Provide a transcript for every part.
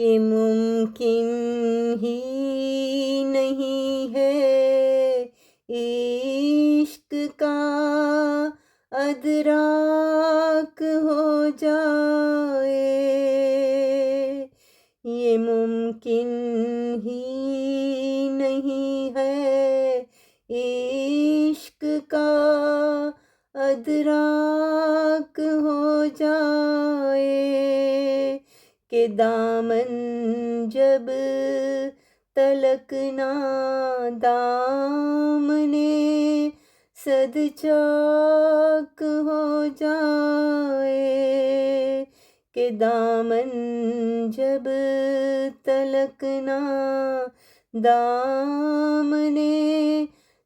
یہ ممکن ہی نہیں ہے عشق کا ادراک ہو جائے، یہ ممکن ہی نہیں ہے عشق کا ادراک ہو جائے، کہ دامن جب تلک نہ دامنے صد چاک ہو جائے، کہ دامن جب تلک نہ دامنے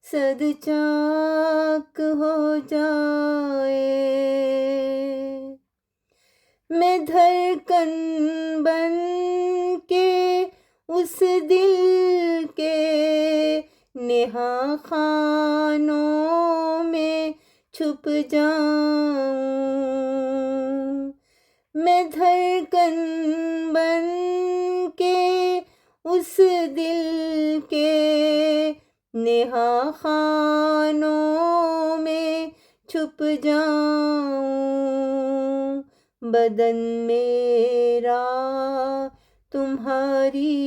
صد چاک ہو جائے، میں دھڑکن بن کے اس دل کے نہا خانوں میں چھپ جاؤں، میں دھڑکن بن کے اس دل کے نہا خانوں میں چھپ جاؤں، بدن میرا تمہاری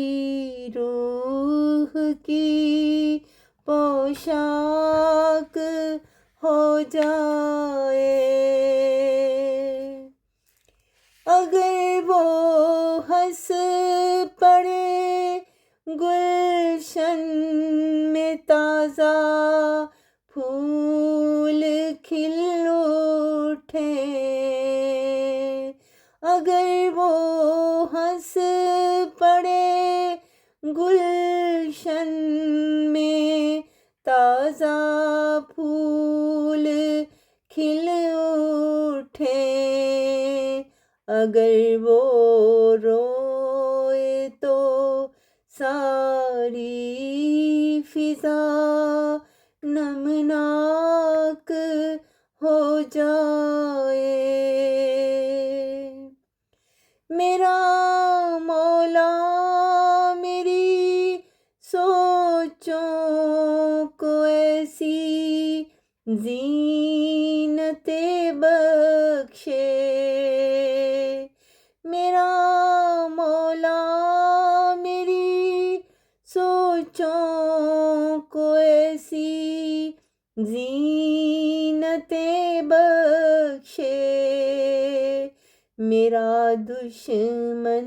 روح کی پوشاک ہو جائے، اگر وہ ہنس پڑے گلشن میں تازہ پھول کھل اٹھے، اگر وہ ہنس پڑے گلشن میں تازہ پھول کھل اٹھے، اگر وہ روئے تو ساری فضا نمناک ہو جائے، میرا مولا میری سوچوں کو ایسی زینت بخشے، میرا مولا میری سوچوں کو ایسی زینت بخشے، میرا دشمن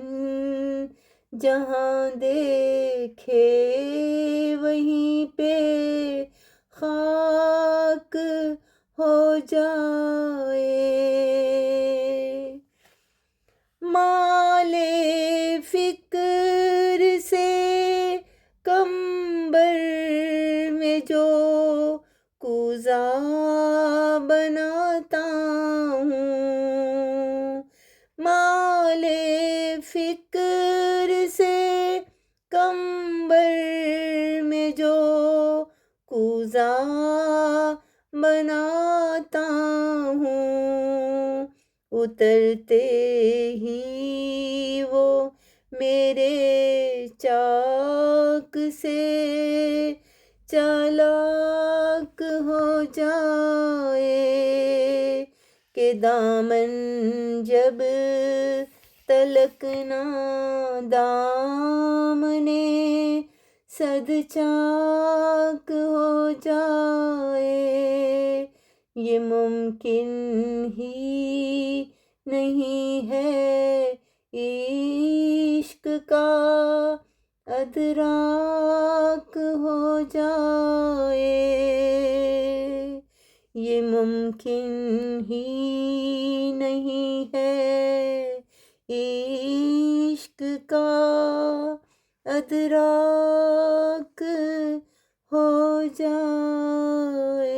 جہاں دیکھے وہیں پہ خاک ہو جائے، مال فکر سے کمبر میں جو کوزہ بناتا ہوں، مال فکر سے کمبر میں جو کوزہ بناتا ہوں، اترتے ہی وہ میرے چاک سے چالاک ہو جائے، کہ دامن جب تلک نہ دامنے صد چاک ہو جائے، یہ ممکن ہی نہیں ہے عشق کا ادراک ہو جائے، یہ ممکن ہی نہیں ہے عشق کا ادراک ہو جائے۔